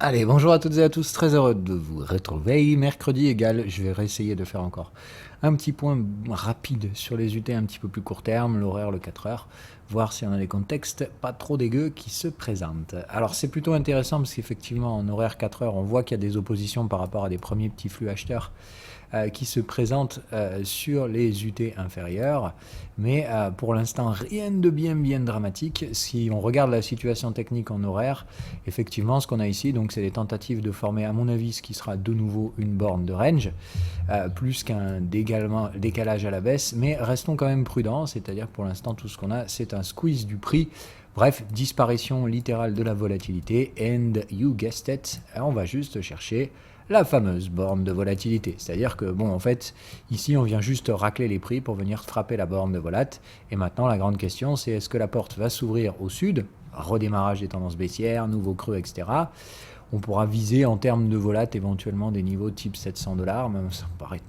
Allez, bonjour à toutes et à tous, très heureux de vous retrouver. Mercredi égal, je vais réessayer de faire encore un petit point rapide sur les UT un petit peu plus court terme, l'horaire, le 4 heures, voir si on a des contextes pas trop dégueux qui se présentent. Alors c'est plutôt intéressant parce qu'effectivement en horaire 4 heures, on voit qu'il y a des oppositions par rapport à des premiers petits flux acheteurs qui se présentent sur les UT inférieurs, mais pour l'instant rien de bien dramatique. Si on regarde la situation technique en horaire, effectivement ce qu'on a ici, donc c'est des tentatives de former à mon avis ce qui sera de nouveau une borne de range, plus qu'un décalage à la baisse, mais restons quand même prudents, c'est-à-dire que pour l'instant tout ce qu'on a c'est un squeeze du prix. Bref, disparition littérale de la volatilité, and you guessed it, on va juste chercher la fameuse borne de volatilité. C'est-à-dire que, bon, en fait, ici, on vient juste racler les prix pour venir frapper la borne de volat. Et maintenant, la grande question, c'est est-ce que la porte va s'ouvrir au sud, redémarrage des tendances baissières, nouveau creux, etc. On pourra viser en termes de volat éventuellement des niveaux type 700 $, même ça me paraît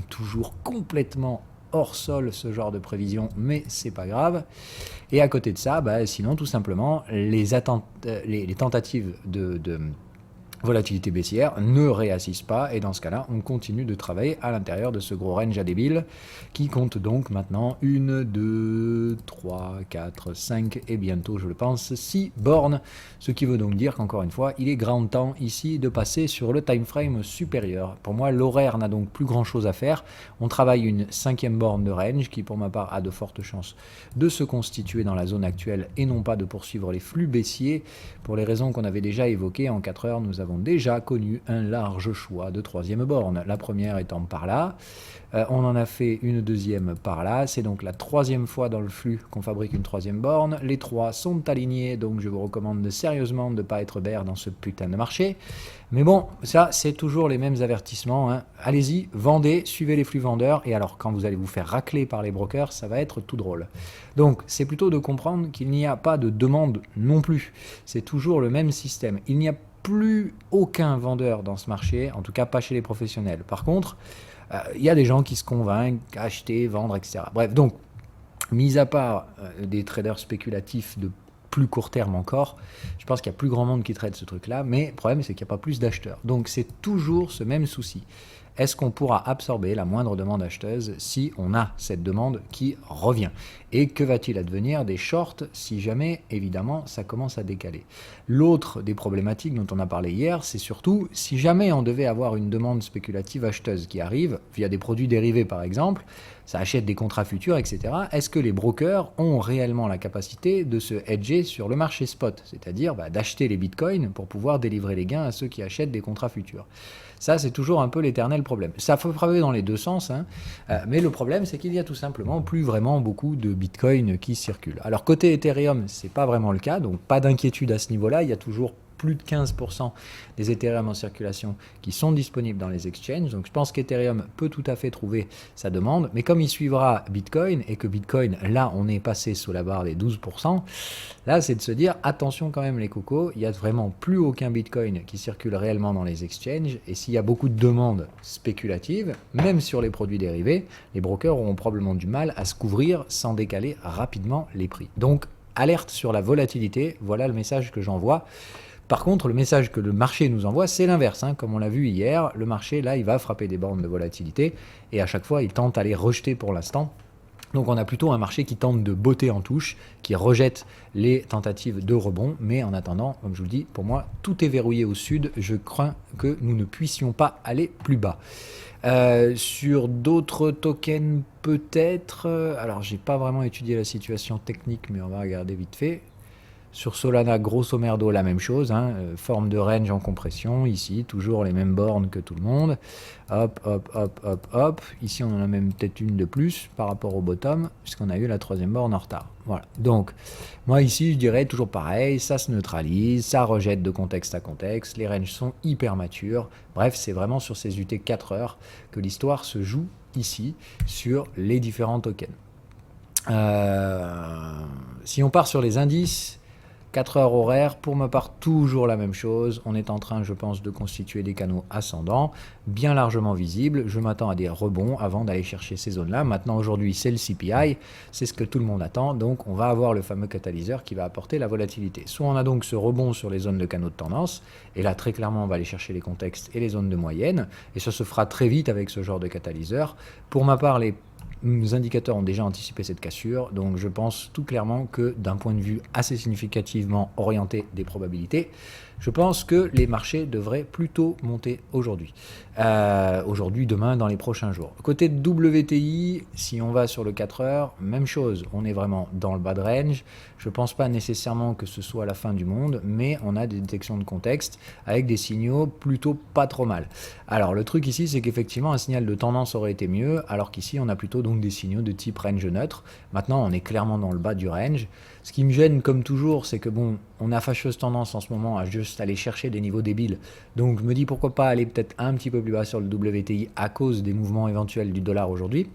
toujours complètement hors sol ce genre de prévision, mais c'est pas grave. Et à côté de ça, sinon tout simplement les tentatives de volatilité baissière ne réassise pas, et dans ce cas-là, on continue de travailler à l'intérieur de ce gros range à débile qui compte donc maintenant 1, 2, 3, 4, 5 et bientôt, je le pense, 6 bornes, ce qui veut donc dire qu'encore une fois, il est grand temps ici de passer sur le time frame supérieur. Pour moi, l'horaire n'a donc plus grand-chose à faire. On travaille une 5e borne de range qui, pour ma part, a de fortes chances de se constituer dans la zone actuelle et non pas de poursuivre les flux baissiers. Pour les raisons qu'on avait déjà évoquées, en 4 heures, nous avons déjà connu un large choix de 3e borne. La première étant par là, on en a fait une deuxième par là, c'est donc la 3e fois dans le flux qu'on fabrique une 3e borne. Les 3 sont alignés, donc je vous recommande sérieusement de ne pas être bear dans ce putain de marché. Mais bon, ça c'est toujours les mêmes avertissements, hein. Allez-y, vendez, suivez les flux vendeurs, et alors quand vous allez vous faire racler par les brokers, ça va être tout drôle. Donc c'est plutôt de comprendre qu'il n'y a pas de demande non plus, c'est toujours le même système. Il n'y a plus aucun vendeur dans ce marché, en tout cas pas chez les professionnels. Par contre, il y a des gens qui se convainquent, acheter, vendre, etc. Bref, donc, mis à part des traders spéculatifs de plus court terme encore, je pense qu'il y a plus grand monde qui trade ce truc-là, mais le problème c'est qu'il n'y a pas plus d'acheteurs. Donc c'est toujours ce même souci. Est-ce qu'on pourra absorber la moindre demande acheteuse si on a cette demande qui revient? Et que va-t-il advenir des shorts si jamais, évidemment, ça commence à décaler? L'autre des problématiques dont on a parlé hier, c'est surtout si jamais on devait avoir une demande spéculative acheteuse qui arrive, via des produits dérivés par exemple, ça achète des contrats futurs, etc. Est-ce que les brokers ont réellement la capacité de se hedger sur le marché spot, c'est-à-dire d'acheter les bitcoins pour pouvoir délivrer les gains à ceux qui achètent des contrats futurs? Ça, c'est toujours un peu l'éternel problème. Ça peut frapper dans les deux sens, hein, mais le problème, c'est qu'il y a tout simplement plus vraiment beaucoup de bitcoins qui circulent. Alors, côté Ethereum, c'est pas vraiment le cas, donc pas d'inquiétude à ce niveau-là. Il y a toujours plus de 15% des Ethereum en circulation qui sont disponibles dans les exchanges. Donc je pense qu'Ethereum peut tout à fait trouver sa demande, mais comme il suivra Bitcoin, et que Bitcoin, là, on est passé sous la barre des 12%, là, c'est de se dire, attention quand même les cocos, il n'y a vraiment plus aucun Bitcoin qui circule réellement dans les exchanges, et s'il y a beaucoup de demandes spéculatives, même sur les produits dérivés, les brokers auront probablement du mal à se couvrir sans décaler rapidement les prix. Donc, alerte sur la volatilité, voilà le message que j'envoie. Par contre, le message que le marché nous envoie, c'est l'inverse, hein. Comme on l'a vu hier, le marché, là, il va frapper des bornes de volatilité, et à chaque fois, il tente à les rejeter pour l'instant. Donc on a plutôt un marché qui tente de botter en touche, qui rejette les tentatives de rebond, mais en attendant, comme je vous le dis, pour moi, tout est verrouillé au sud, je crains que nous ne puissions pas aller plus bas. Sur d'autres tokens peut-être, alors j'ai pas vraiment étudié la situation technique, mais on va regarder vite fait. Sur Solana, grosso merdo, la même chose, hein, forme de range en compression, ici, toujours les mêmes bornes que tout le monde. Hop, hop, hop, hop, hop. Ici, on en a même peut-être une de plus par rapport au bottom, puisqu'on a eu la 3e borne en retard. Voilà. Donc, moi ici, je dirais toujours pareil, ça se neutralise, ça rejette de contexte à contexte, les ranges sont hyper matures. Bref, c'est vraiment sur ces UT 4 heures que l'histoire se joue ici, sur les différents tokens. Si on part sur les indices, 4 heures horaires, pour ma part, toujours la même chose. On est en train, je pense, de constituer des canaux ascendants, bien largement visibles. Je m'attends à des rebonds avant d'aller chercher ces zones-là. Maintenant, aujourd'hui, c'est le CPI, c'est ce que tout le monde attend. Donc, on va avoir le fameux catalyseur qui va apporter la volatilité. Soit on a donc ce rebond sur les zones de canaux de tendance, et là, très clairement, on va aller chercher les contextes et les zones de moyenne, et ça se fera très vite avec ce genre de catalyseur. Pour ma part, les indicateurs ont déjà anticipé cette cassure, donc je pense tout clairement que d'un point de vue assez significativement orienté des probabilités, je pense que les marchés devraient plutôt monter aujourd'hui. Aujourd'hui, demain, dans les prochains jours. Côté de WTI, si on va sur le 4 heures, même chose, on est vraiment dans le bas de range. Je ne pense pas nécessairement que ce soit la fin du monde, mais on a des détections de contexte avec des signaux plutôt pas trop mal. Alors le truc ici, c'est qu'effectivement, un signal de tendance aurait été mieux, alors qu'ici, on a plutôt donc des signaux de type range neutre. Maintenant, on est clairement dans le bas du range. Ce qui me gêne, comme toujours, c'est que bon, on a fâcheuse tendance en ce moment à juste aller chercher des niveaux débiles. Donc je me dis pourquoi pas aller peut-être un petit peu plus bas sur le WTI à cause des mouvements éventuels du dollar aujourd'hui.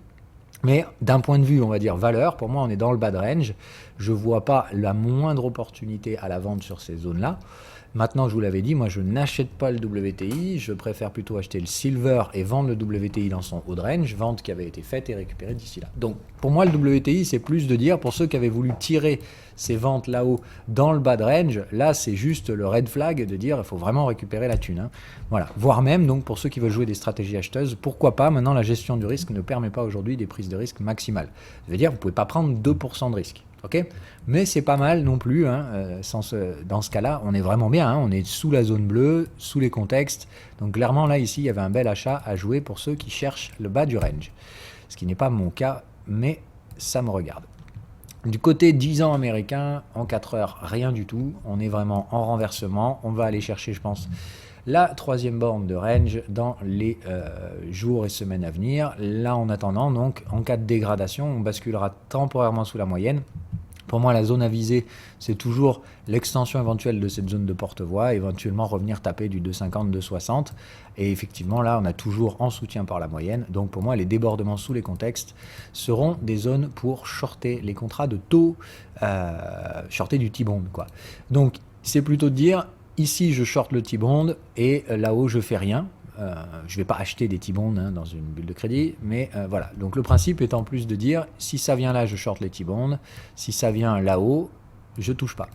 Mais d'un point de vue, on va dire valeur, pour moi on est dans le bas de range. Je ne vois pas la moindre opportunité à la vente sur ces zones-là. Maintenant, je vous l'avais dit, moi je n'achète pas le WTI, je préfère plutôt acheter le silver et vendre le WTI dans son haut de range, vente qui avait été faite et récupérée d'ici là. Donc pour moi le WTI c'est plus de dire, pour ceux qui avaient voulu tirer ces ventes là-haut dans le bas de range, là c'est juste le red flag de dire il faut vraiment récupérer la thune. Hein. Voilà, voire même donc pour ceux qui veulent jouer des stratégies acheteuses, pourquoi pas, maintenant la gestion du risque ne permet pas aujourd'hui des prises de risque maximales. Ça veut dire vous ne pouvez pas prendre 2% de risque. Okay, mais c'est pas mal non plus, hein, dans ce cas-là, on est vraiment bien, hein, on est sous la zone bleue, sous les contextes, donc clairement là ici il y avait un bel achat à jouer pour ceux qui cherchent le bas du range, ce qui n'est pas mon cas, mais ça me regarde. Du côté 10 ans américain, en 4 heures, rien du tout, on est vraiment en renversement, on va aller chercher je pense la troisième borne de range dans les jours et semaines à venir. Là en attendant, donc en cas de dégradation, on basculera temporairement sous la moyenne. Pour moi, la zone à viser, c'est toujours l'extension éventuelle de cette zone de porte-voie, éventuellement revenir taper du 2,50, 2,60. Et effectivement, là, on a toujours en soutien par la moyenne. Donc pour moi, les débordements sous les contextes seront des zones pour shorter les contrats de taux, shorter du T-bond, quoi. Donc c'est plutôt de dire, ici, je short le T-bond et là-haut, je fais rien. Je ne vais pas acheter des T-bonds dans une bulle de crédit, mais voilà. Donc le principe est en plus de dire, si ça vient là, je short les T-bonds. Si ça vient là-haut, je ne touche pas.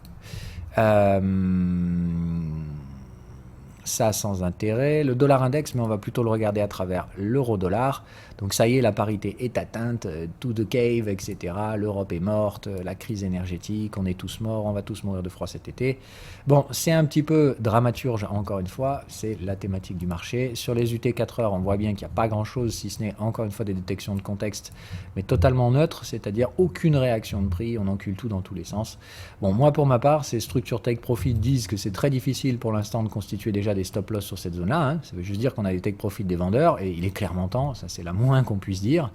Ça sans intérêt. Le dollar index, mais on va plutôt le regarder à travers l'euro-dollar. Donc ça y est, la parité est atteinte, to the cave, etc. L'Europe est morte, la crise énergétique, on est tous morts, on va tous mourir de froid cet été. Bon, c'est un petit peu dramaturge, encore une fois, c'est la thématique du marché. Sur les UT 4 heures, on voit bien qu'il n'y a pas grand-chose, si ce n'est encore une fois des détections de contexte, mais totalement neutres, c'est-à-dire aucune réaction de prix, on encule tout dans tous les sens. Bon, moi pour ma part, ces structures take profit disent que c'est très difficile pour l'instant de constituer déjà des stop-loss sur cette zone-là. Hein. Ça veut juste dire qu'on a des take profit des vendeurs, et il est clairement temps, ça c'est la moins qu'on puisse dire.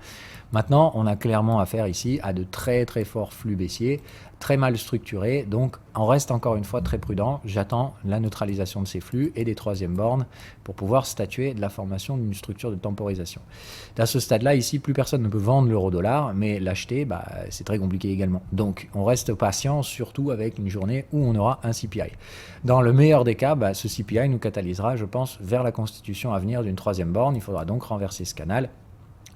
Maintenant, on a clairement affaire ici à de très très forts flux baissiers, très mal structurés, donc on reste encore une fois très prudent. J'attends la neutralisation de ces flux et des troisièmes bornes pour pouvoir statuer de la formation d'une structure de temporisation. À ce stade-là, ici, plus personne ne peut vendre l'euro-dollar, mais l'acheter, c'est très compliqué également. Donc on reste patient, surtout avec une journée où on aura un CPI. Dans le meilleur des cas, ce CPI nous catalysera, je pense, vers la constitution à venir d'une troisième borne. Il faudra donc renverser ce canal.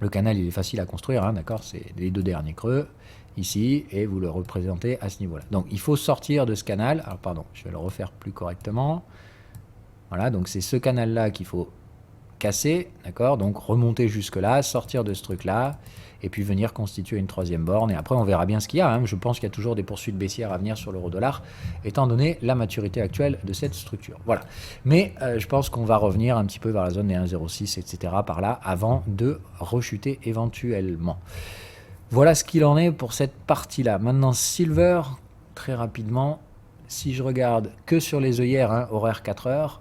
Le canal, il est facile à construire, hein, d'accord, c'est les deux derniers creux, ici, et vous le représentez à ce niveau-là. Donc, il faut sortir de ce canal. Alors, pardon, je vais le refaire plus correctement. Voilà, donc c'est ce canal-là qu'il faut casser, d'accord, donc remonter jusque-là, sortir de ce truc-là, et puis venir constituer une troisième borne. Et après, on verra bien ce qu'il y a. Hein. Je pense qu'il y a toujours des poursuites baissières à venir sur l'euro-dollar, étant donné la maturité actuelle de cette structure. Voilà. Mais je pense qu'on va revenir un petit peu vers la zone des 1,06, etc. par là, avant de rechuter éventuellement. Voilà ce qu'il en est pour cette partie-là. Maintenant, Silver, très rapidement, si je regarde que sur les œillères, hein, horaire 4 heures,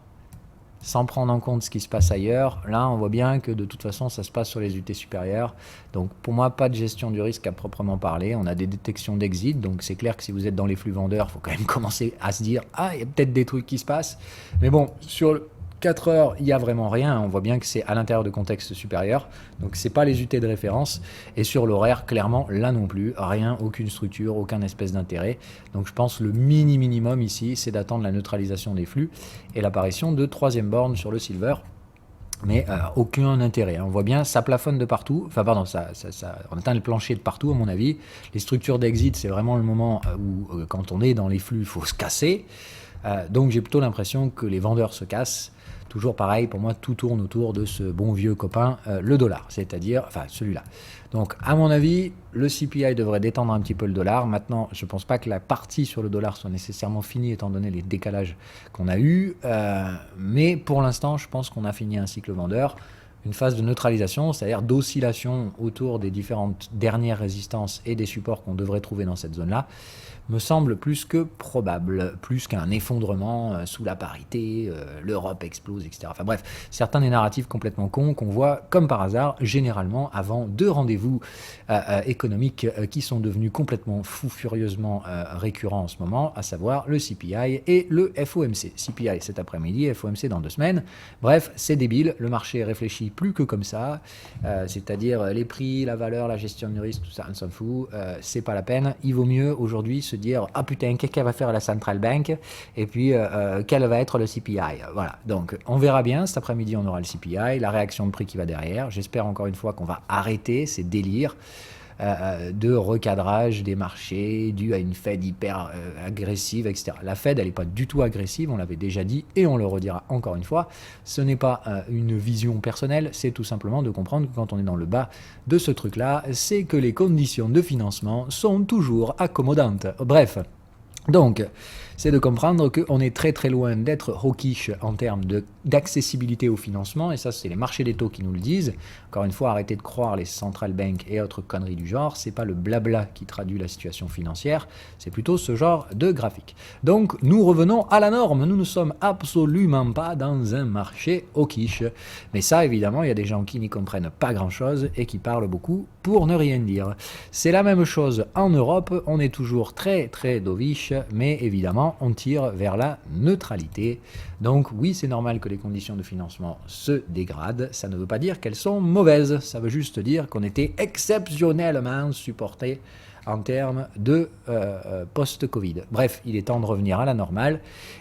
sans prendre en compte ce qui se passe ailleurs, là on voit bien que de toute façon ça se passe sur les UT supérieures. Donc pour moi, pas de gestion du risque à proprement parler. On a des détections d'exit, donc c'est clair que si vous êtes dans les flux vendeurs, il faut quand même commencer à se dire « Ah, il y a peut-être des trucs qui se passent ». Mais bon, sur 4 heures, il n'y a vraiment rien. On voit bien que c'est à l'intérieur de contexte supérieur. Donc, ce n'est pas les UT de référence. Et sur l'horaire, clairement, là non plus, rien, aucune structure, aucun espèce d'intérêt. Donc, je pense le minimum ici, c'est d'attendre la neutralisation des flux et l'apparition de troisième borne sur le silver. Mais aucun intérêt. On voit bien, ça plafonne de partout. Enfin, pardon, on atteint le plancher de partout, à mon avis. Les structures d'exit, c'est vraiment le moment où, quand on est dans les flux, il faut se casser. Donc, j'ai plutôt l'impression que les vendeurs se cassent. Toujours pareil, pour moi, tout tourne autour de ce bon vieux copain, le dollar, c'est-à-dire, enfin, celui-là. Donc, à mon avis, le CPI devrait détendre un petit peu le dollar. Maintenant, je ne pense pas que la partie sur le dollar soit nécessairement finie, étant donné les décalages qu'on a eus. Mais pour l'instant, je pense qu'on a fini un cycle vendeur. Une phase de neutralisation, c'est-à-dire d'oscillation autour des différentes dernières résistances et des supports qu'on devrait trouver dans cette zone-là, me semble plus que probable, plus qu'un effondrement sous la parité, l'Europe explose, etc. Enfin bref, certains des narratifs complètement cons qu'on voit comme par hasard, généralement avant deux rendez-vous économiques qui sont devenus complètement fous furieusement récurrents en ce moment, à savoir le CPI et le FOMC. CPI cet après-midi, FOMC dans 2 semaines. Bref, c'est débile, le marché réfléchit plus que comme ça, c'est-à-dire les prix, la valeur, la gestion du risque, tout ça, on s'en fout, c'est pas la peine. Il vaut mieux aujourd'hui se dire « Ah putain, qu'est-ce qu'elle va faire la Central Bank ?» et puis quel va être le CPI. Voilà, donc on verra bien, cet après-midi on aura le CPI, la réaction de prix qui va derrière. J'espère encore une fois qu'on va arrêter ces délires de recadrage des marchés dû à une Fed hyper agressive, etc. La Fed, elle n'est pas du tout agressive, on l'avait déjà dit et on le redira encore une fois. Ce n'est pas une vision personnelle, c'est tout simplement de comprendre que quand on est dans le bas de ce truc-là, c'est que les conditions de financement sont toujours accommodantes. Bref, donc, c'est de comprendre qu'on est très très loin d'être hawkish en termes d'accessibilité au financement, et ça c'est les marchés des taux qui nous le disent. Encore une fois, arrêtez de croire les central banks et autres conneries du genre, c'est pas le blabla qui traduit la situation financière, c'est plutôt ce genre de graphique. Donc nous revenons à la norme, nous ne sommes absolument pas dans un marché hawkish. Mais ça évidemment, il y a des gens qui n'y comprennent pas grand chose et qui parlent beaucoup pour ne rien dire. C'est la même chose en Europe, on est toujours très très dovish, mais évidemment on tire vers la neutralité. Donc oui, c'est normal que les conditions de financement se dégradent, ça ne veut pas dire qu'elles sont mauvaises, ça veut juste dire qu'on était exceptionnellement supporté en termes de post-Covid. Bref, il est temps de revenir à la normale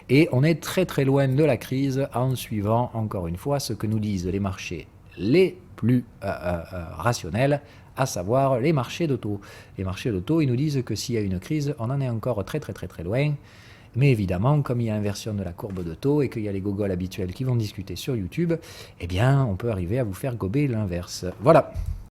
et on est très très loin de la crise en suivant encore une fois ce que nous disent les marchés les plus rationnels, à savoir les marchés d'auto. Les marchés d'auto, ils nous disent que s'il y a une crise, on en est encore très très très très loin. Mais évidemment, comme il y a inversion de la courbe de taux et qu'il y a les gogoles habituels qui vont discuter sur YouTube, eh bien, on peut arriver à vous faire gober l'inverse. Voilà.